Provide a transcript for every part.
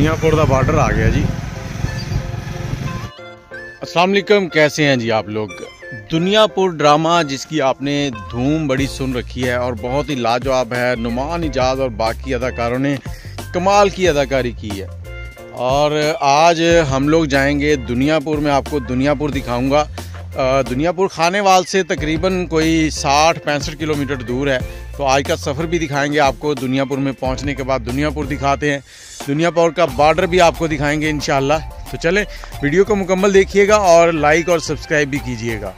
दुनियापुर का बॉर्डर आ गया जी। अस्सलाम वालेकुम, कैसे हैं जी आप लोग। दुनियापुर ड्रामा जिसकी आपने धूम बड़ी सुन रखी है और बहुत ही लाजवाब है। नुमान इजाज और बाकी अदाकारों ने कमाल की अदाकारी की है। और आज हम लोग जाएंगे दुनियापुर में, आपको दुनियापुर दिखाऊंगा। दुनियापुर खानेवाल से तकरीबन कोई 60-65 किलोमीटर दूर है। तो आज का सफ़र भी दिखाएंगे आपको। दुनियापुर में पहुंचने के बाद दुनियापुर दिखाते हैं, दुनियापुर का बॉर्डर भी आपको दिखाएंगे इंशाल्लाह। तो चलें, वीडियो को मुकम्मल देखिएगा और लाइक और सब्सक्राइब भी कीजिएगा।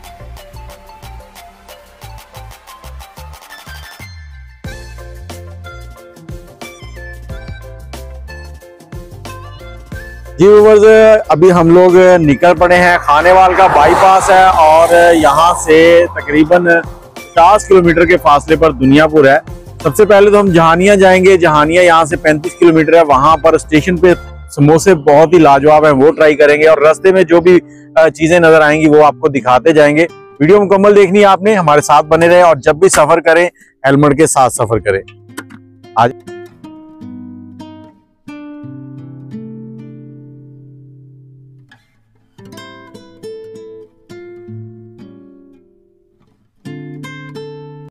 जी व्यूअर्स, अभी हम लोग निकल पड़े हैं। खानेवाल का बाईपास है और यहाँ से तकरीबन 50 किलोमीटर के फासले पर दुनियापुर है। सबसे पहले तो हम जहानिया जाएंगे। जहानिया यहाँ से 35 किलोमीटर है। वहाँ पर स्टेशन पे समोसे बहुत ही लाजवाब हैं, वो ट्राई करेंगे और रास्ते में जो भी चीजें नजर आएंगी वो आपको दिखाते जाएंगे। वीडियो मुकम्मल देखनी है आपने, हमारे साथ बने रहे और जब भी सफर करें हेलमेट के साथ सफर करें। आज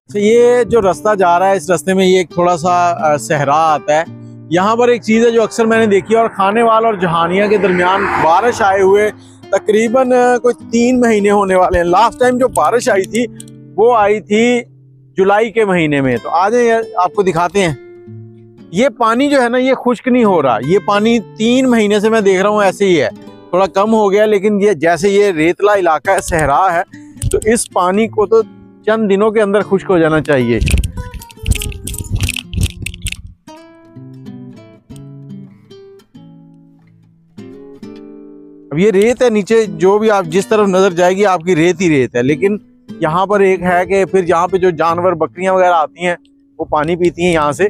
तो ये जो रास्ता जा रहा है, इस रास्ते में ये एक थोड़ा सा सहरा आता है। यहाँ पर एक चीज़ है जो अक्सर मैंने देखी है, और खानेवाल और जहानिया के दरमियान बारिश आए हुए तकरीबन कोई 3 महीने होने वाले हैं। लास्ट टाइम जो बारिश आई थी वो आई थी जुलाई के महीने में। तो आज आपको दिखाते हैं। ये पानी जो है ना, ये खुश्क नहीं हो रहा। ये पानी 3 महीने से मैं देख रहा हूँ ऐसे ही है, थोड़ा कम हो गया, लेकिन ये जैसे ये रेतला इलाका है, सहरा है, तो इस पानी को तो चंद दिनों के अंदर खुश्क हो जाना चाहिए। अब ये रेत है नीचे, जो भी आप जिस तरफ नजर जाएगी आपकी रेत ही रेत है। लेकिन यहाँ पर एक है कि फिर यहाँ पे जो जानवर बकरियां वगैरह आती हैं वो पानी पीती हैं यहाँ से।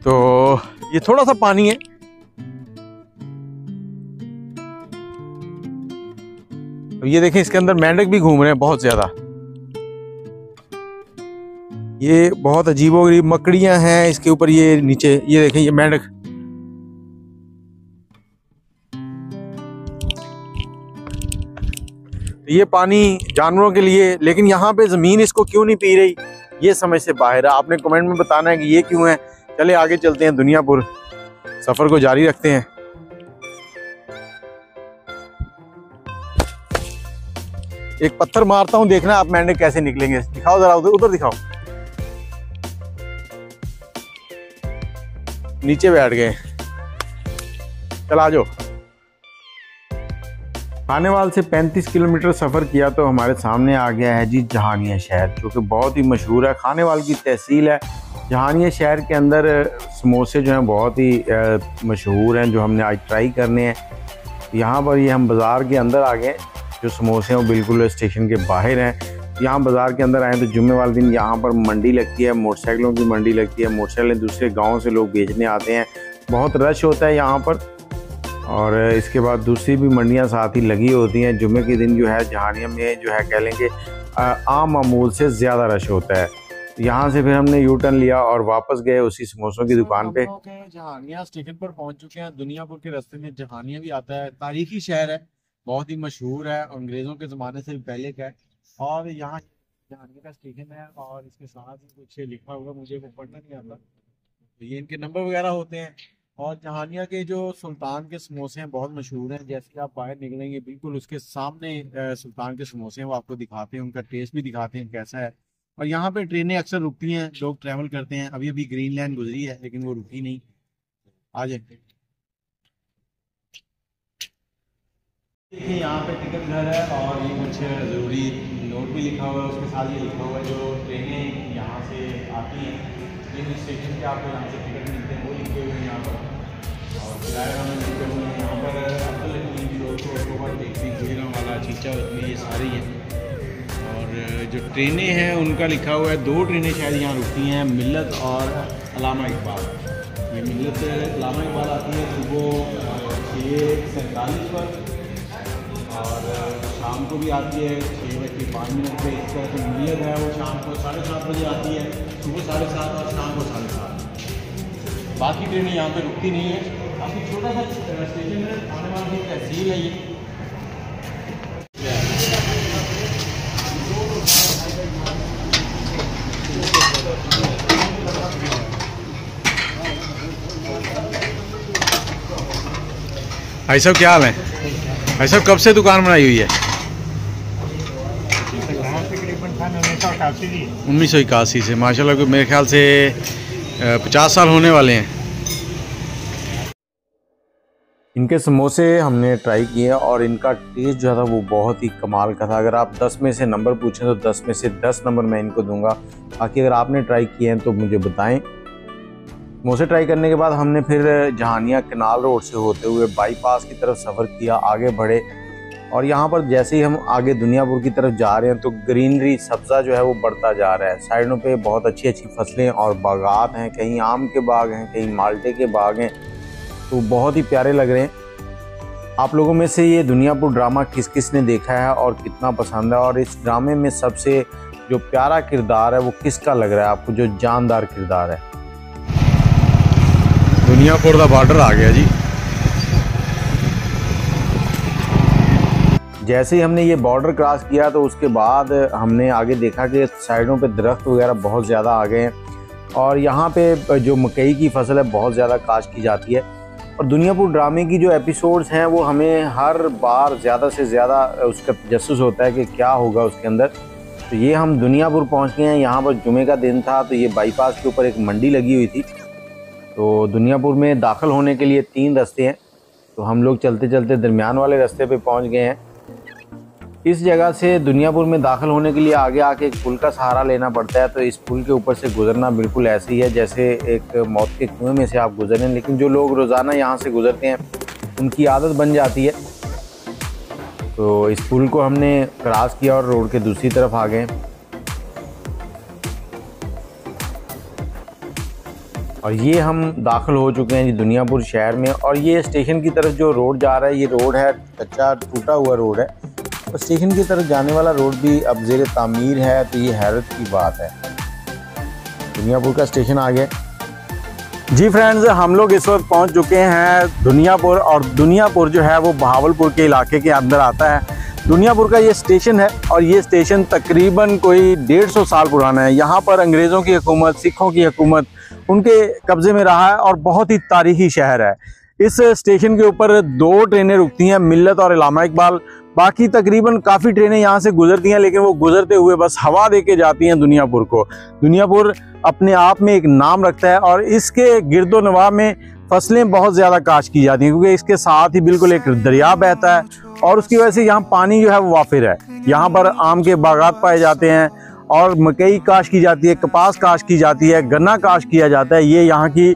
तो ये थोड़ा सा पानी है। अब ये देखें, इसके अंदर मेंढक भी घूम रहे हैं बहुत ज्यादा। ये बहुत अजीबोगरीब मकड़ियां हैं इसके ऊपर। ये नीचे ये देखें, ये मेंढक। ये पानी जानवरों के लिए, लेकिन यहाँ पे जमीन इसको क्यों नहीं पी रही, ये समझ से बाहर है। आपने कमेंट में बताना है कि ये क्यों है। चले आगे चलते हैं, दुनियापुर सफर को जारी रखते हैं। एक पत्थर मारता हूं, देखना आप मेंढक कैसे निकलेंगे। दिखाओ जरा, उधर दिखाओ। नीचे बैठ गए। चल आ जाओ। खानेवाल से 35 किलोमीटर सफ़र किया तो हमारे सामने आ गया है जी जहानिया शहर, जो कि बहुत ही मशहूर है। खानेवाल की तहसील है। जहानिया शहर के अंदर समोसे जो हैं बहुत ही मशहूर हैं, जो हमने आज ट्राई करने हैं। यहाँ पर ये हम बाज़ार के अंदर आ गए। जो समोसे हैं वो बिल्कुल स्टेशन के बाहर हैं। यहाँ बाज़ार के अंदर आए तो जुम्मे वाले दिन यहाँ पर मंडी लगती है, मोटरसाइकिलों की मंडी लगती है। मोटरसाइकिलें दूसरे गाँव से लोग बेचने आते हैं। बहुत रश होता है यहाँ पर। और इसके बाद दूसरी भी मंडियाँ साथ ही लगी होती हैं। जुम्मे के दिन जो है जहानिया में जो है कह लेंगे आम मामूल से ज़्यादा रश होता है। यहाँ से फिर हमने यू टर्न लिया और वापस गए उसी समोसों की दुकान पे। जहानिया स्टेशन पर पहुँच चुके हैं। दुनियापुर के रास्ते में जहानिया भी आता है। तारीखी शहर है, बहुत ही मशहूर है, अंग्रेज़ों के ज़माने से भी पहले का है। और यहाँ जहानिया का स्टेशन है और इसके साथ ही कुछ लिखा हुआ, मुझे वो पढ़ना नहीं आता। तो ये इनके नंबर वगैरह होते हैं। और जहानिया के जो सुल्तान के समोसे हैं बहुत मशहूर हैं। जैसे कि आप बाहर निकलेंगे बिल्कुल उसके सामने सुल्तान के समोसे हैं, वो आपको दिखाते हैं, उनका टेस्ट भी दिखाते हैं कैसा है। और यहाँ पे ट्रेनें अक्सर रुकती हैं, लोग ट्रैवल करते हैं। अभी अभी ग्रीन लाइन गुजरी है लेकिन वो रुकी नहीं। आ जाए, देखिए यहाँ पे टिकट घर है और ये कुछ ज़रूरी नोट भी लिखा हुआ है। उसके साथ ये लिखा हुआ है जो ट्रेनें यहाँ से आती हैं, जिन स्टेशन पे आपको यहाँ से टिकट मिलते हैं वो लिखे हुए हैं यहाँ पर। और किराए वाले लिखे हुए हैं यहाँ पर। अब्दुल हकीम रोड देखती गुजरा वाला चीचा, ये सारी हैं। और जो ट्रेनें हैं उनका लिखा हुआ है। 2 ट्रेनें शायद यहाँ रुकती हैं, मिल्लत और अलामा इकबाल। ये मिल्लत अलामा इकबाल आती है सुबह 6:47 पर और शाम को भी आती है 6:05 पे। इस तरह से मिल्लत है वो शाम को 7:30 बजे आती है, सुबह 7:30 और शाम को 7:30। बाकी ट्रेनें यहाँ पे रुकती नहीं है। काफ़ी छोटा सा स्टेशन है, खाने वाली की तहसील है ये। भाई साहब क्या हाल है? भाई साहब कब से दुकान बनाई हुई है? 1981 से। माशाल्लाह को मेरे ख्याल से 50 साल होने वाले हैं। इनके समोसे हमने ट्राई किए और इनका टेस्ट जो था वो बहुत ही कमाल का था। अगर आप 10 में से नंबर पूछें तो 10 में से 10 नंबर मैं इनको दूंगा। बाकी अगर आपने ट्राई किए हैं तो मुझे बताएं। समोसे ट्राई करने के बाद हमने फिर जहानिया कनाल रोड से होते हुए बाईपास की तरफ सफ़र किया, आगे बढ़े। और यहाँ पर जैसे ही हम आगे दुनियापुर की तरफ जा रहे हैं तो ग्रीनरी सब्ज़ा जो है वो बढ़ता जा रहा है। साइडों पे बहुत अच्छी अच्छी फसलें और बागात हैं, कहीं आम के बाग हैं, कहीं माल्टे के बाग हैं, तो बहुत ही प्यारे लग रहे हैं। आप लोगों में से ये दुनियापुर ड्रामा किस किस ने देखा है और कितना पसंद है, और इस ड्रामे में सबसे जो प्यारा किरदार है वो किसका लग रहा है आपको, जो जानदार किरदार है? दुनियापुर का बॉर्डर आ गया जी। जैसे ही हमने ये बॉर्डर क्रॉस किया तो उसके बाद हमने आगे देखा कि साइडों पे दरख्त वगैरह बहुत ज़्यादा आ गए हैं और यहाँ पे जो मकई की फसल है बहुत ज़्यादा काश्त की जाती है। और दुनियापुर ड्रामे की जो एपिसोड्स हैं वो हमें हर बार ज़्यादा से ज़्यादा उसका तजस्सुस होता है कि क्या होगा उसके अंदर। तो ये हम दुनियापुर पहुँच गए हैं। यहाँ पर जुमे का दिन था तो ये बाईपास के ऊपर एक मंडी लगी हुई थी। तो दुनियापुर में दाखिल होने के लिए 3 रास्ते हैं, तो हम लोग चलते चलते दरमियान वाले रास्ते पे पहुंच गए हैं। इस जगह से दुनियापुर में दाखिल होने के लिए आगे आके एक पुल का सहारा लेना पड़ता है। तो इस पुल के ऊपर से गुजरना बिल्कुल ऐसे ही है जैसे एक मौत के कुएं में से आप गुजर रहे हैं, लेकिन जो लोग रोज़ाना यहाँ से गुजरते हैं उनकी आदत बन जाती है। तो इस पुल को हमने क्रॉस किया और रोड के दूसरी तरफ आ गए और ये हम दाखिल हो चुके हैं जी दुनियापुर शहर में। और ये स्टेशन की तरफ जो रोड जा रहा है, ये रोड है कच्चा टूटा हुआ रोड है और स्टेशन की तरफ जाने वाला रोड भी अब ज़ेर तामीर है। तो ये हैरत की बात है। दुनियापुर का स्टेशन आ गया जी। फ्रेंड्स, हम लोग इस वक्त पहुंच चुके हैं दुनियापुर, और दुनियापुर जो है वो बहावलपुर के इलाके के अंदर आता है। दुनियापुर का ये स्टेशन है और ये स्टेशन तकरीबन कोई 150 साल पुराना है। यहाँ पर अंग्रेज़ों की हुकूमत, सिखों की हुकूमत उनके कब्ज़े में रहा है और बहुत ही तारीखी शहर है। इस स्टेशन के ऊपर 2 ट्रेनें रुकती हैं, मिल्लत और इलामा इकबाल। बाकी तकरीबन काफ़ी ट्रेनें यहाँ से गुजरती हैं, लेकिन वो गुजरते हुए बस हवा दे के जाती हैं दुनियापुर को। दुनियापुर अपने आप में एक नाम रखता है और इसके गिरदो नवाह में फसलें बहुत ज़्यादा काश्त की जाती हैं, क्योंकि इसके साथ ही बिल्कुल एक दरिया बहता है और उसकी वजह से यहाँ पानी जो है वो वाफिर है। यहाँ पर आम के बागात पाए जाते हैं और मकई काश्त की जाती है, कपास काश्त की जाती है, गन्ना काश्त किया जाता है। ये यहाँ की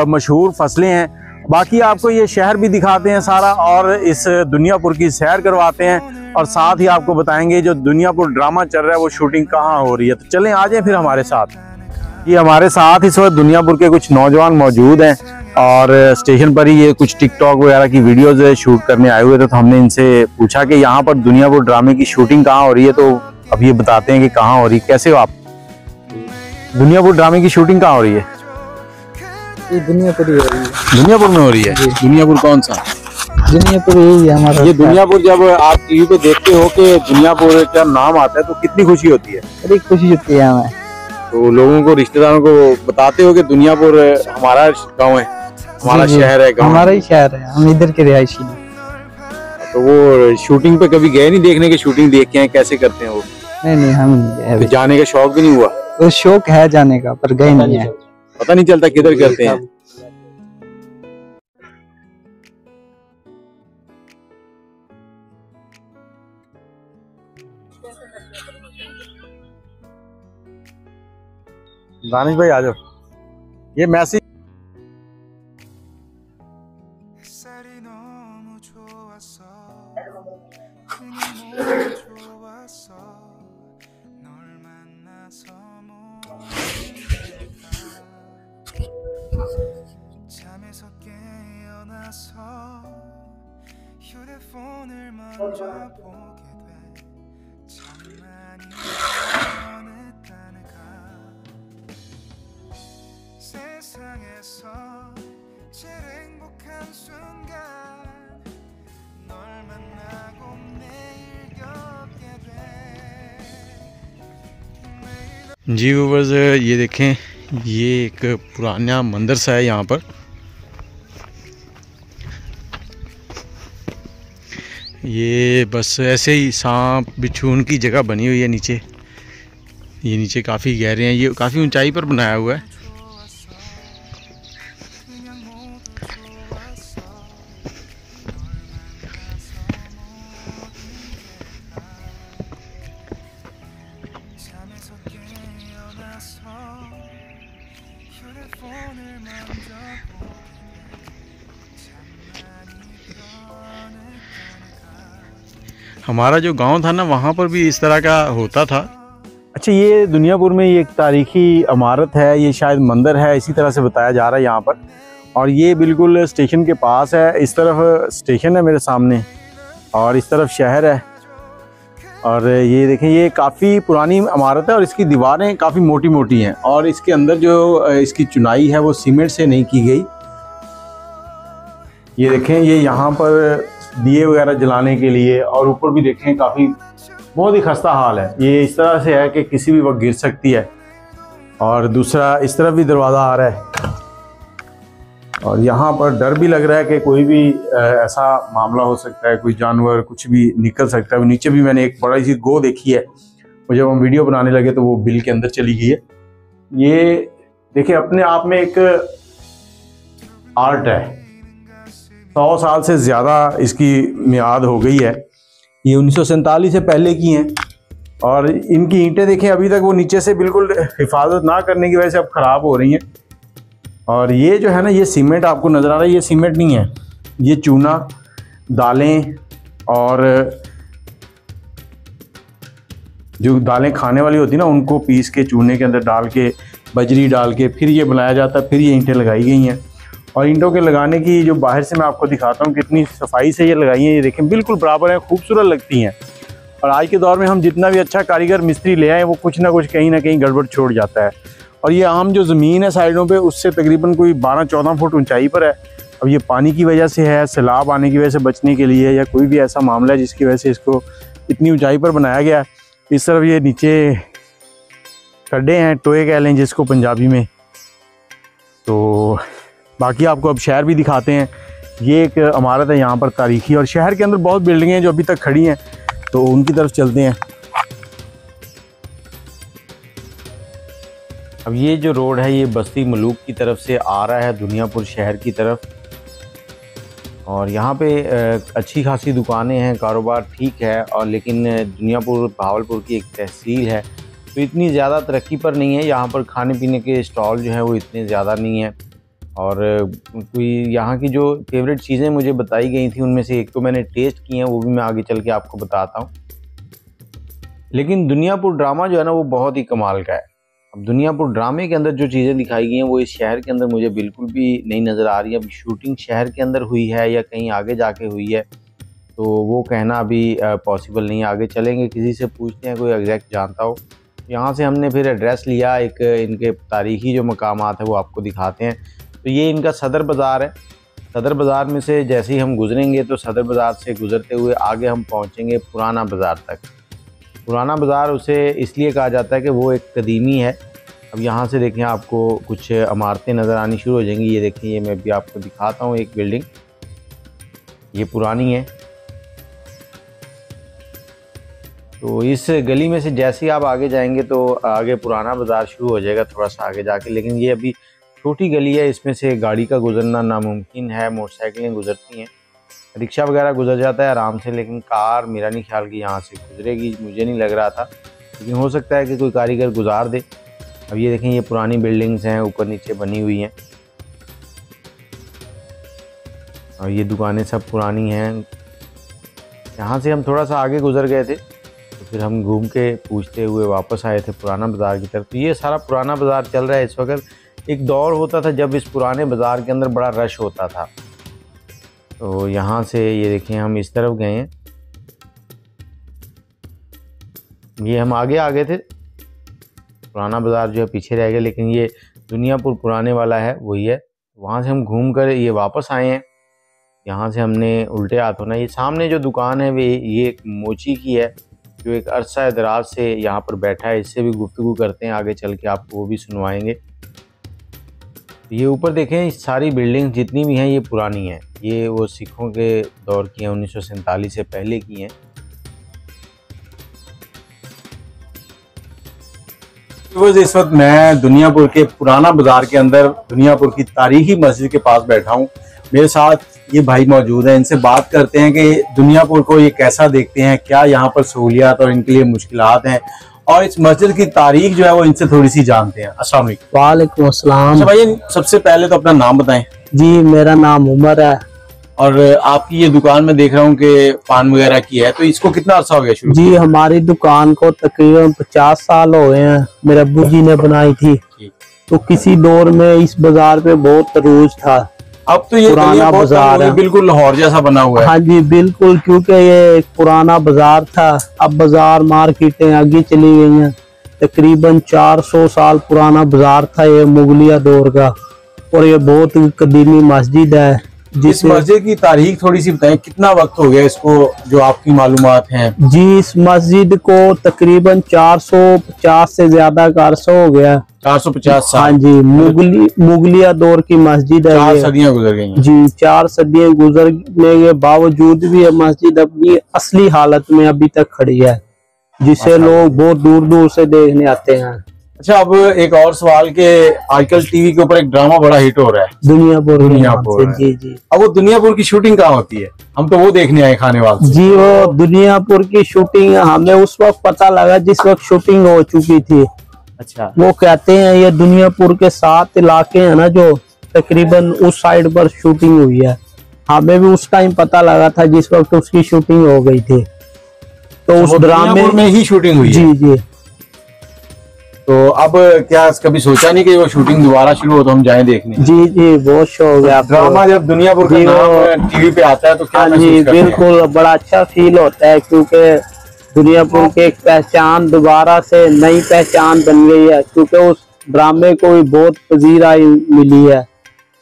मशहूर फसलें हैं। बाकी आपको ये शहर भी दिखाते हैं सारा और इस दुनियापुर की सैर करवाते हैं और साथ ही आपको बताएंगे जो दुनियापुर ड्रामा चल रहा है वो शूटिंग कहाँ हो रही है। तो चलें, आ जाएं फिर हमारे साथ। ये हमारे साथ इस वक्त दुनियापुर के कुछ नौजवान मौजूद हैं और स्टेशन पर ही ये कुछ टिकटॉक वगैरह की वीडियोज शूट करने आए हुए थे। तो हमने इनसे पूछा कि यहाँ पर दुनियापुर ड्रामे की शूटिंग कहाँ हो रही है। तो अब ये बताते हैं कि कहाँ हो रही है। कैसे हो आप? दुनियापुर ड्रामे की शूटिंग कहाँ हो रही है? ये दुनियापुर ही हो रही है। दुनियापुर में हो रही है? दुनियापुर कौन सा? दुनियापुर यही है हमारा। ये दुनियापुर जब आप टीवी पे देखते हो कि दुनियापुर का नाम आता है तो कितनी खुशी होती है? बड़ी खुशी होती है हमें। तो लोगों को, रिश्तेदारों को बताते हो कि दुनियापुर हमारा गाँव है, हमारा शहर है, हमारा ही शहर है, हम इधर के रिहायशी हैं। तो वो शूटिंग पे कभी गए नहीं देखने के? शूटिंग देख के कैसे करते हैं वो? नहीं, हम नहीं गए। जाने का शौक भी नहीं हुआ? वो शौक है जाने का पर गए नहीं है। पता नहीं चलता किधर करते हैं। दानिश भाई आ जाओ। ये मैसेज 잠에서 깨어나서 휴대폰을 먼저 보게 돼. 참 많이 변했다는가. 세상에서 제일 행복한 순간 널 만나고 매일 겪게 돼 매일 जी व्यूवर्स, ये देखें, ये एक पुराना मंदिर सा है यहाँ पर। ये बस ऐसे ही सांप बिच्छू उनकी जगह बनी हुई है नीचे। ये नीचे काफ़ी गहरे हैं, ये काफ़ी ऊंचाई पर बनाया हुआ है। 그냥 모두 좋았어 잠에서 깨어나서 휴대폰을 만져보게 돼 잠만이 हमारा जो गांव था ना, वहाँ पर भी इस तरह का होता था। अच्छा, ये दुनियापुर में ये एक तारीखी इमारत है, ये शायद मंदिर है, इसी तरह से बताया जा रहा है यहाँ पर। और ये बिल्कुल स्टेशन के पास है। इस तरफ स्टेशन है मेरे सामने और इस तरफ शहर है। और ये देखें, ये काफ़ी पुरानी इमारत है और इसकी दीवारें काफ़ी मोटी मोटी हैं और इसके अंदर जो इसकी चुनाई है वो सीमेंट से नहीं की गई। ये देखें, ये यहाँ पर दिए वगैरह जलाने के लिए, और ऊपर भी देखें काफ़ी बहुत ही खस्ता हाल है। ये इस तरह से है कि किसी भी वक्त गिर सकती है। और दूसरा इस तरफ भी दरवाज़ा आ रहा है और यहाँ पर डर भी लग रहा है कि कोई भी ऐसा मामला हो सकता है, कोई जानवर कुछ भी निकल सकता है। नीचे भी मैंने एक बड़ी सी गो देखी है, और जब हम वीडियो बनाने लगे तो वो बिल के अंदर चली गई है। ये देखिए, अपने आप में एक आर्ट है। 100 साल से ज़्यादा इसकी मियाद हो गई है। ये 1947 से पहले की हैं और इनकी ईंटें देखें, अभी तक वो नीचे से बिल्कुल हिफाजत ना करने की वजह से अब ख़राब हो रही हैं। और ये जो है ना, ये सीमेंट आपको नज़र आ रहा है, ये सीमेंट नहीं है, ये चूना, दालें, और जो दालें खाने वाली होती ना, उनको पीस के चूने के अंदर डाल के, बजरी डाल के फिर ये बनाया जाता है, फिर ये ईंटें लगाई गई हैं। और ईंटों के लगाने की जो बाहर से मैं आपको दिखाता हूँ कितनी सफाई से ये लगाई हैं। ये देखें, बिल्कुल बराबर हैं, खूबसूरत लगती हैं। और आज के दौर में हम जितना भी अच्छा कारीगर मिस्त्री ले आए, वो कुछ ना कुछ कहीं ना कहीं गड़बड़ छोड़ जाता है। और ये आम जो ज़मीन है साइडों पे, उससे तकरीबन कोई 12-14 फुट ऊंचाई पर है। अब ये पानी की वजह से है, सैलाब आने की वजह से बचने के लिए, या कोई भी ऐसा मामला है जिसकी वजह से इसको इतनी ऊंचाई पर बनाया गया है। इस तरफ ये नीचे खड्डे हैं, टोए कह लें जिसको पंजाबी में। तो बाकी आपको अब शहर भी दिखाते हैं। ये एक इमारत है यहाँ पर तारीखी, और शहर के अंदर बहुत बिल्डिंगें हैं जो अभी तक खड़ी हैं, तो उनकी तरफ चलते हैं। अब ये जो रोड है, ये बस्ती मलूक की तरफ से आ रहा है दुनियापुर शहर की तरफ। और यहाँ पे अच्छी खासी दुकानें हैं, कारोबार ठीक है। और लेकिन दुनियापुर भावलपुर की एक तहसील है, तो इतनी ज़्यादा तरक्की पर नहीं है। यहाँ पर खाने पीने के स्टॉल जो हैं वो इतने ज़्यादा नहीं हैं। और कोई यहाँ की जो फेवरेट चीज़ें मुझे बताई गई थी, उनमें से एक तो मैंने टेस्ट की हैं, वो भी मैं आगे चल के आपको बताता हूँ। लेकिन दुनियापुर ड्रामा जो है ना, वो बहुत ही कमाल का है। अब दुनियापुर ड्रामे के अंदर जो चीज़ें दिखाई गई हैं, वो इस शहर के अंदर मुझे बिल्कुल भी नहीं नज़र आ रही है। अब शूटिंग शहर के अंदर हुई है या कहीं आगे जाके हुई है, तो वो कहना अभी पॉसिबल नहीं है। आगे चलेंगे, किसी से पूछते हैं, कोई एग्जैक्ट जानता हो। यहाँ से हमने फिर एड्रेस लिया, एक इनके तारीखी जो मकामात है वो आपको दिखाते हैं। तो ये इनका सदर बाज़ार है। सदर बाज़ार में से जैसे ही हम गुजरेंगे, तो सदर बाज़ार से गुजरते हुए आगे हम पहुँचेंगे पुराना बाज़ार तक। पुराना बाज़ार उसे इसलिए कहा जाता है कि वो एक कदीमी है। अब यहाँ से देखें, आपको कुछ इमारतें नज़र आनी शुरू हो जाएंगी। ये देखें, ये मैं भी आपको दिखाता हूँ, एक बिल्डिंग ये पुरानी है। तो इस गली में से जैसे ही आप आगे जाएंगे, तो आगे पुराना बाज़ार शुरू हो जाएगा, थोड़ा सा आगे जाके। लेकिन ये अभी छोटी गली है, इसमें से गाड़ी का गुजरना नामुमकिन है। मोटरसाइकिलें गुजरती हैं, रिक्शा वगैरह गुजर जाता है आराम से, लेकिन कार मेरा नहीं ख्याल कि यहाँ से गुजरेगी, मुझे नहीं लग रहा था। लेकिन हो सकता है कि कोई कारीगर गुजार दे। अब ये देखें, ये पुरानी बिल्डिंग्स हैं, ऊपर नीचे बनी हुई हैं, और ये दुकानें सब पुरानी हैं। यहाँ से हम थोड़ा सा आगे गुजर गए थे, तो फिर हम घूम के पूछते हुए वापस आए थे पुराना बाज़ार की तरफ। तो ये सारा पुराना बाज़ार चल रहा है इस वक्त। एक दौर होता था जब इस पुराने बाज़ार के अंदर बड़ा रश होता था। तो यहाँ से ये देखें, हम इस तरफ गए हैं, ये हम आगे आ गए थे, पुराना बाज़ार जो है पीछे रह गया। लेकिन ये दुनियापुर पुराने वाला है, वही है। वहाँ से हम घूम कर ये वापस आए हैं। यहाँ से हमने उल्टे हाथ होना। ये सामने जो दुकान है ये एक मोची की है, जो एक अरसा दराज से यहाँ पर बैठा है। इससे भी गुफ्तगू करते हैं, आगे चल के आपको वो भी सुनवाएंगे। ये ऊपर देखें, सारी बिल्डिंग जितनी भी हैं ये पुरानी हैं। ये वो सिखों के दौर की हैं, 1947 से पहले की हैं। इस वक्त मैं दुनियापुर के पुराना बाजार के अंदर दुनियापुर की तारीखी मस्जिद के पास बैठा हूँ। मेरे साथ ये भाई मौजूद हैं, इनसे बात करते हैं कि दुनियापुर को ये कैसा देखते हैं, क्या यहाँ पर सहूलियात और इनके लिए मुश्किलात हैं, और इस मस्जिद की तारीख जो है वो इनसे थोड़ी सी जानते हैं। अस्सलाम वालेकुम। वालेकुम अस्सलाम। अच्छा भाई, सबसे पहले तो अपना नाम बताएं। जी मेरा नाम उमर है। और आपकी ये दुकान में देख रहा हूँ कि पान वगैरह की है, तो इसको कितना अर्सा हो गया शुरू? जी हमारी दुकान को तकरीबन 50 साल हो गए हैं। मेरे अब्बू जी ने बनाई थी। तो किसी दौर में इस बाजार पे बहुत रूज था। अब तो ये पुराना बाजार है, बिल्कुल लाहौर जैसा बना हुआ है। हाँ जी बिल्कुल, क्योंकि ये एक पुराना बाजार था। अब बाजार मार्केटें आगे चली गई हैं। तकरीबन 400 साल पुराना बाजार था ये, मुगलिया दौर का। और ये बहुत कदीमी मस्जिद है। इस मस्जिद की तारीख थोड़ी सी बताएं, कितना वक्त हो गया इसको, जो आपकी मालूमात हैं? जी इस मस्जिद को तकरीबन 450 से ज्यादा का अरसा हो गया। 450 साल। हाँ जी, मुगलिया दौर की मस्जिद है। 4 सदियां गुजर गई हैं। जी 4 सदियां गुजरने के बावजूद भी ये मस्जिद अपनी असली हालत में अभी तक खड़ी है, जिसे लोग बहुत दूर दूर से देखने आते हैं। अच्छा, अब एक और सवाल के आजकल टीवी के ऊपर एक ड्रामा बड़ा हिट हो रहा है, दुनियापुर। जी जी। अब वो दुनियापुर की शूटिंग कहाँ होती है? हम तो वो देखने आए खाने वाले। जी वो दुनियापुर की शूटिंग हमें उस वक्त पता लगा जिस वक्त शूटिंग हो चुकी थी। अच्छा। वो कहते हैं ये दुनियापुर के 7 इलाके हैं ना, जो तकरीबन उस साइड पर शूटिंग हुई है। हमें भी उस टाइम पता लगा था जिस वक्त उसकी शूटिंग हो गई थी। तो उस ड्रामे में ही शूटिंग हुई है। जी जी। तो अब क्या कभी सोचा नहीं कि वो शूटिंग दोबारा शुरू हो तो हम जाएं देखने? जी जी बहुत शौक है। ड्रामा जब दुनियापुर का नाम टीवी पे आता है तो क्या जी बिल्कुल बड़ा अच्छा फील होता है, क्योंकि दुनियापुर की एक पहचान दोबारा से नई पहचान बन गई है। क्योंकि उस ड्रामे को भी बहुत पजीराई मिली है।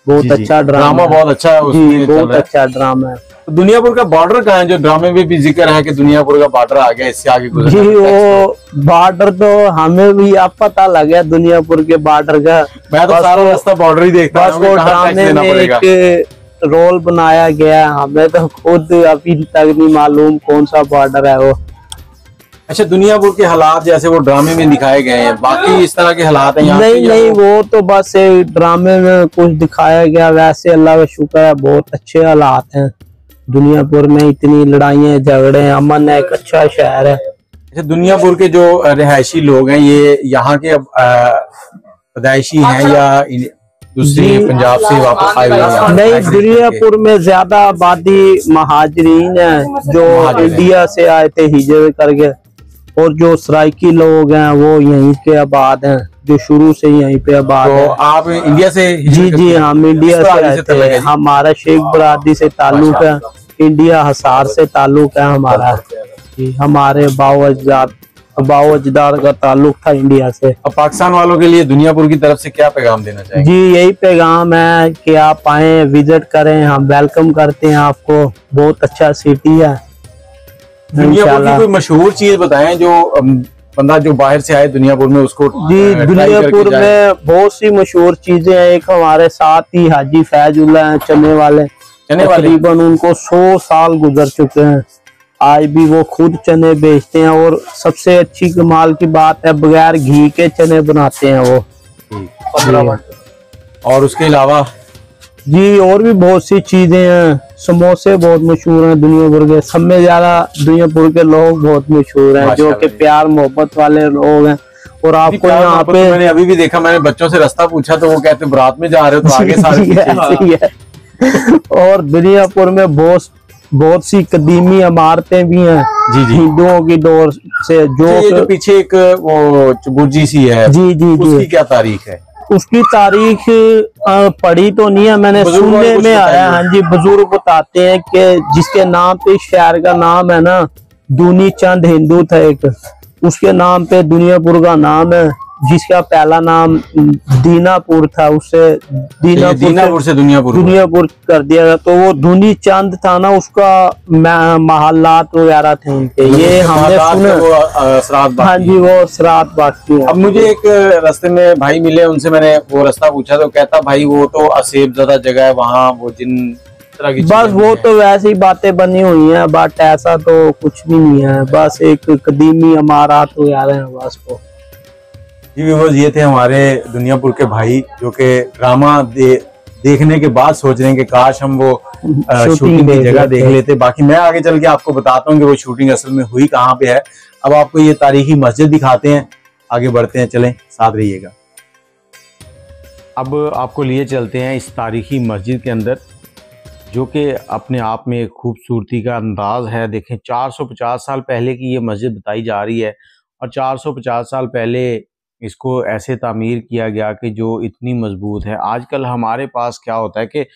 बहुत अच्छा ड्रामा, बहुत अच्छा है। जी बहुत अच्छा ड्रामा है। तो दुनियापुर का बॉर्डर कहाँ है, जो ड्रामे में भी जिक्र है कि दुनियापुर का बॉर्डर आ गया, इससे आगे गुजरना? जी वो बॉर्डर तो हमें भी अब पता लग गया दुनियापुर के बॉर्डर का। मैं तो सारा रास्ता बॉर्डर ही देखता हूं। वो ड्रामे में एक रोल बनाया गया, हमें तो खुद अभी तक नहीं मालूम कौन सा बॉर्डर है वो। अच्छा, दुनियापुर के हालात जैसे वो ड्रामे में दिखाए गए हैं, बाकी इस तरह के हालात हैं यहाँ? नहीं वो तो बस ड्रामे में कुछ दिखाया गया, वैसे अल्लाह का शुक्र है बहुत अच्छे हालात हैं दुनियापुर में। इतनी लड़ाइयाँ झगड़े, अमन है, एक अच्छा शहर है। अच्छा, दुनियापुर के जो रिहायशी लोग हैं ये यहाँ के पैदाइशी हैं या दूसरी पंजाब से वापस आए हुए हैं? नहीं, दुनियापुर में ज्यादा आबादी महाजरीन है, जो इंडिया से आए थे हिजरत करके। और जो सराइकी लोग हैं वो यहीं के आबाद हैं, जो शुरू से यहीं पे आबाद है। तो आप इंडिया से? जी जी हम इंडिया से रहते हैं। हमारा शेख बरादरी से ताल्लुक है, इंडिया हिसार से ताल्लुक है हमारा। जी हमारे बाओ-अजदाद का ताल्लुक था इंडिया से। अब पाकिस्तान वालों के लिए दुनियापुर की तरफ से क्या पैगाम देना चाहिए? जी यही पैगाम है कि आप आए, विजिट करें, हम वेलकम करते हैं आपको। बहुत अच्छा सिटी है। दुनियापुर की कोई मशहूर चीज बताएं जो बंदा जो बाहर से आए दुनियापुर में उसको। जी दुनियापुर में बहुत सी मशहूर चीजें हैं। एक हमारे साथ ही हाजी फैजुल्लाह हैं, चने वाले। तकरीबन उनको 100 साल गुजर चुके हैं, आज भी वो खुद चने बेचते हैं। और सबसे अच्छी कमाल की बात है, बगैर घी के चने बनाते हैं वो। और उसके अलावा जी और भी बहुत सी चीजें हैं। समोसे बहुत मशहूर हैं दुनियापुर के, सब में ज्यादा दुनियापुर के लोग बहुत मशहूर हैं, जो कि प्यार मोहब्बत वाले लोग हैं। और आपको यहाँ पे मैंने अभी भी देखा, मैंने बच्चों से रास्ता पूछा तो वो कहते बारात में जा रहे हो तो आगे सारे है। और दुनियापुर में बहुत सी कदीमी इमारतें भी हैं। जी जी। हिंदुओं की दौर से, जो पीछे एक वो चबुर्जी सी है। जी जी जी। उसकी क्या तारीख है? उसकी तारीख पढ़ी तो नहीं है मैंने, सुनने में आया। हाँ जी, बुजुर्ग बताते हैं कि जिसके नाम पे शहर का नाम है ना, दूनी चंद हिंदू था एक, उसके नाम पे दुनियापुर का नाम है। जिसका पहला नाम दीनापुर था, उससे दीनापुर से दुनियापुर कर दिया गया। तो वो धुनी चंद था ना, उसका महलात वगैरह थे उनके, ये हमने सुना। हाँ जी, वो श्राद्ध बाकी है। अब मुझे एक रास्ते में भाई मिले, उनसे मैंने वो रास्ता पूछा तो कहता भाई वो तो असेब ज़्यादा जगह है वहाँ, वो जिन तरह की बस वो तो वैसे ही बातें बनी हुई हैं, बट ऐसा तो कुछ भी नहीं है, बस एक कदीमी इमारत वगैरह है बस वो। जी व्यूअर्स, ये थे हमारे दुनियापुर के भाई जो कि ड्रामा देखने के बाद सोच रहे हैं कि काश हम वो शूटिंग की जगह देख लेते। बाकी मैं आगे चल के आपको बताता हूँ कि वो शूटिंग असल में हुई कहाँ पे है। अब आपको ये तारीखी मस्जिद दिखाते हैं, आगे बढ़ते हैं, चलें साथ रहिएगा। अब आपको लिए चलते हैं इस तारीखी मस्जिद के अंदर, जो कि अपने आप में खूबसूरती का अंदाज़ है। देखें 450 साल पहले की ये मस्जिद बताई जा रही है, और 450 साल पहले इसको ऐसे तामीर किया गया कि जो इतनी मजबूत है। आजकल हमारे पास क्या होता है कि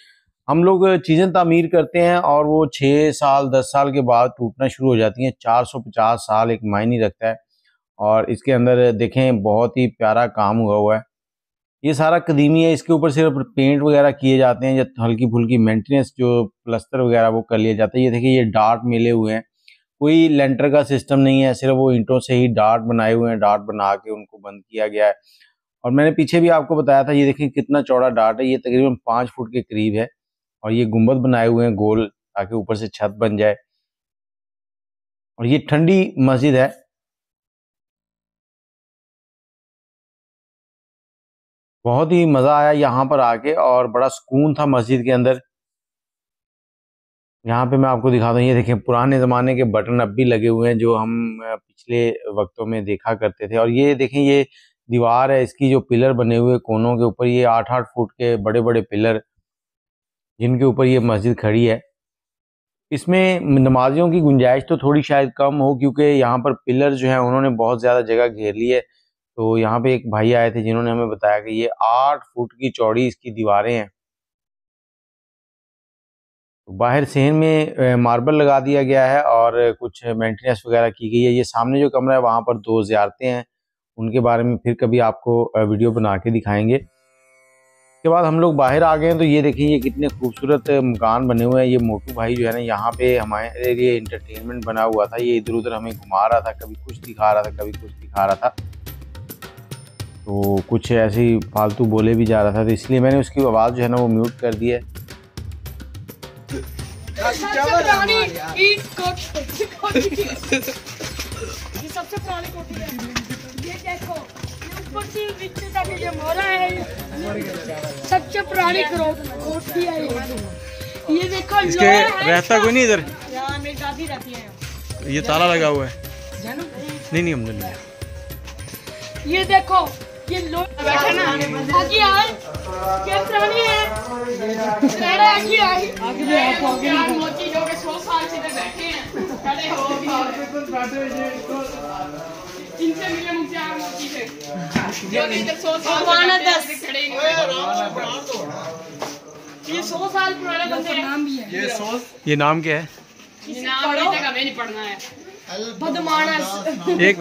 हम लोग चीज़ें तामीर करते हैं और वो 6 साल 10 साल के बाद टूटना शुरू हो जाती हैं। 450 साल एक मायने रखता है। और इसके अंदर देखें बहुत ही प्यारा काम हुआ है। ये सारा कदीमी है, इसके ऊपर सिर्फ पेंट वगैरह किए जाते हैं, या हल्की फुल्की मेंटेनेंस जो प्लस्तर वगैरह वो कर लिया जाता है। ये देखिए, ये डार्ट मिले हुए हैं, कोई लेंटर का सिस्टम नहीं है, सिर्फ वो ईंटों से ही डार्ट बनाए हुए हैं, डार्ट बना के उनको बंद किया गया है। और मैंने पीछे भी आपको बताया था, ये देखिए कितना चौड़ा डार्ट है, ये तकरीबन 5 फुट के करीब है। और ये गुंबद बनाए हुए हैं गोल, ताकि ऊपर से छत बन जाए। और ये ठंडी मस्जिद है। बहुत ही मज़ा आया यहाँ पर आके, और बड़ा सुकून था मस्जिद के अंदर। यहाँ पे मैं आपको दिखाता हूँ, ये देखें पुराने ज़माने के बटन अब भी लगे हुए हैं, जो हम पिछले वक्तों में देखा करते थे। और ये देखें, ये दीवार है, इसकी जो पिलर बने हुए कोनों के ऊपर, ये 8-8 फुट के बड़े बड़े पिलर, जिनके ऊपर ये मस्जिद खड़ी है। इसमें नमाजियों की गुंजाइश तो थोड़ी शायद कम हो, क्योंकि यहाँ पर पिलर जो है उन्होंने बहुत ज़्यादा जगह घेर ली है। तो यहाँ पे एक भाई आए थे जिन्होंने हमें बताया कि ये 8 फुट की चौड़ी इसकी दीवारें हैं। बाहर सेन में मार्बल लगा दिया गया है और कुछ मेंटेनेंस वगैरह की गई है। ये सामने जो कमरा है वहाँ पर 2 ज़ियारतें हैं, उनके बारे में फिर कभी आपको वीडियो बना के दिखाएंगे। उसके बाद हम लोग बाहर आ गए हैं, तो ये देखिए ये कितने खूबसूरत मकान बने हुए हैं। ये मोटू भाई जो है ना, यहाँ पे हमारे लिए इंटरटेनमेंट बना हुआ था। ये इधर उधर हमें घुमा रहा था, कभी कुछ दिखा रहा था, कभी कुछ दिखा रहा था। तो कुछ ऐसे ही फालतू बोले भी जा रहा था, तो इसलिए मैंने उसकी आवाज़ जो है ना वो म्यूट कर दी है। सबसे पुरानी कोठी है। ये देखो, ये ऊपर से नीचे तक ये मोरा है, सबसे पुरानी कोठी है ये देखो। इसके रहता कोई नहीं इधर? यहाँ मेरी दादी रहती है। ये ताला लगा हुआ है? नहीं हमने नहीं। ये देखो, ये लोग बैठे ना आगे आए, क्या पुरानी है आगे आए, आगे मोची जो के 100 साल से बैठे हैं, खड़े हो इनसे मिले मुझे आ मोची से जो कि इधर 100 साल से खड़े हैं। ये 100 साल पुराने बंदे हैं। नाम भी है ये नाम क्या है? ये नाम की जगह में नहीं पढ़ना है। बदमाश एक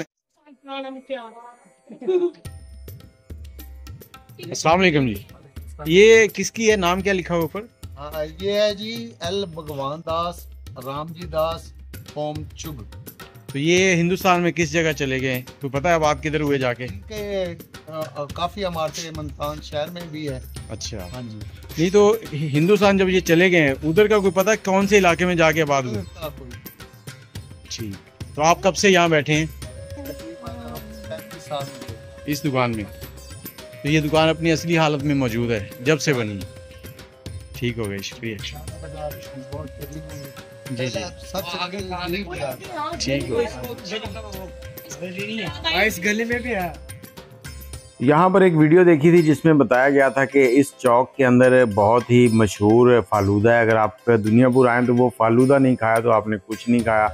अस्सलाम वालेकुम जी, ये किसकी है? नाम क्या लिखा हुआ ऊपर? ये है जी एल भगवान दास रामजी दास ओम चुग। तो ये हिंदुस्तान में किस जगह चले गए, तो पता है अब आप किधर हुए जाके? काफी इमारतें मुल्तान शहर में भी है। अच्छा, हाँ जी। नहीं तो हिंदुस्तान जब ये चले गए उधर का कोई पता है कौन से इलाके में जाके आबाद हुए? ठीक, तो आप कब से यहाँ बैठे हैं? 35 साल इस दुकान में? तो ये दुकान अपनी असली हालत में मौजूद है जब से बनी? ठीक हो गई, शुक्रिया जी जी, ठीक हो। इस गली में भी है। यहाँ पर एक वीडियो देखी थी जिसमें बताया गया था कि इस चौक के अंदर बहुत ही मशहूर फालूदा है। अगर आप दुनियापुर आएँ तो वो फालूदा नहीं खाया तो आपने कुछ नहीं खाया।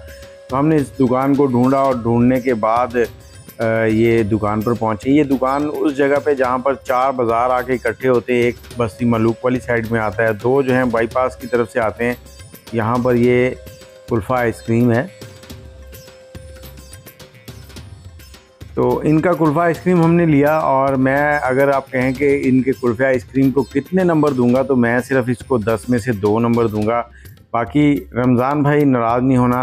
तो हमने इस दुकान को ढूंढा और ढूंढने के बाद ये दुकान पर पहुँचे। ये दुकान उस जगह पे जहाँ पर 4 बाज़ार आके इकट्ठे होते हैं, एक बस्ती मलूक वाली साइड में आता है, 2 जो हैं बाईपास की तरफ से आते हैं। यहाँ पर ये कुल्फ़ा आइसक्रीम है। तो इनका कुल्फ़ा आइसक्रीम हमने लिया, और मैं अगर आप कहें कि इनके कुल्फ़े आइसक्रीम को कितने नंबर दूंगा तो मैं सिर्फ इसको 10 में से 2 नंबर दूंगा। बाकी रमज़ान भाई नाराज़ नहीं होना,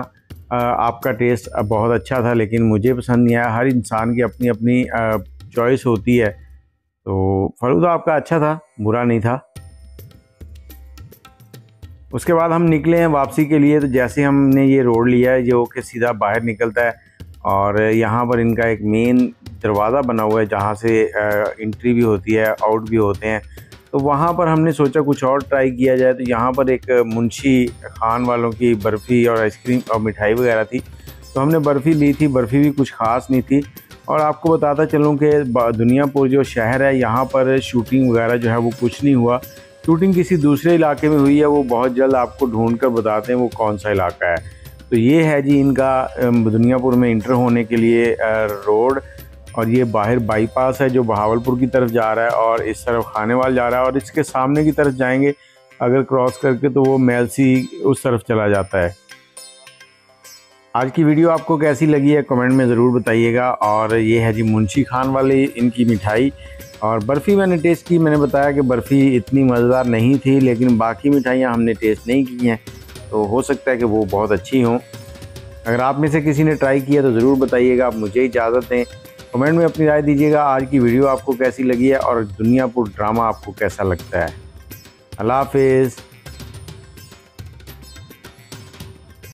आपका टेस्ट बहुत अच्छा था लेकिन मुझे पसंद नहीं आया। हर इंसान की अपनी अपनी चॉइस होती है। तो फलूदा आपका अच्छा था, बुरा नहीं था। उसके बाद हम निकले हैं वापसी के लिए। तो जैसे हमने ये रोड लिया है जो कि सीधा बाहर निकलता है, और यहाँ पर इनका एक मेन दरवाज़ा बना हुआ है जहाँ से एंट्री भी होती है, आउट भी होते हैं। तो वहाँ पर हमने सोचा कुछ और ट्राई किया जाए। तो यहाँ पर एक मुंशी खान वालों की बर्फ़ी और आइसक्रीम और मिठाई वगैरह थी, तो हमने बर्फ़ी ली थी। बर्फ़ी भी कुछ ख़ास नहीं थी। और आपको बताता चलूँ कि दुनियापुर जो शहर है यहाँ पर शूटिंग वगैरह जो है वो कुछ नहीं हुआ। शूटिंग किसी दूसरे इलाके में हुई है, वो बहुत जल्द आपको ढूंढ कर बताते हैं वो कौन सा इलाका है। तो ये है जी इनका दुनियापुर में इंटर होने के लिए रोड, और ये बाहर बाईपास है जो बहावलपुर की तरफ जा रहा है और इस तरफ खानेवाल जा रहा है, और इसके सामने की तरफ जाएंगे अगर क्रॉस करके तो वो मेलसी उस तरफ चला जाता है। आज की वीडियो आपको कैसी लगी है कमेंट में ज़रूर बताइएगा। और ये है जी मुंशी खान वाली इनकी मिठाई, और बर्फ़ी मैंने टेस्ट की। मैंने बताया कि बर्फ़ी इतनी मज़ेदार नहीं थी, लेकिन बाकी मिठाइयाँ हमने टेस्ट नहीं की हैं, तो हो सकता है कि वो बहुत अच्छी हों। अगर आप में से किसी ने ट्राई किया तो ज़रूर बताइएगा। आप मुझे इजाज़त दें, कमेंट में अपनी राय दीजिएगा। आज की वीडियो आपको कैसी लगी है और दुनियापुर ड्रामा आपको कैसा लगता है। अल्लाह हाफ़िज़।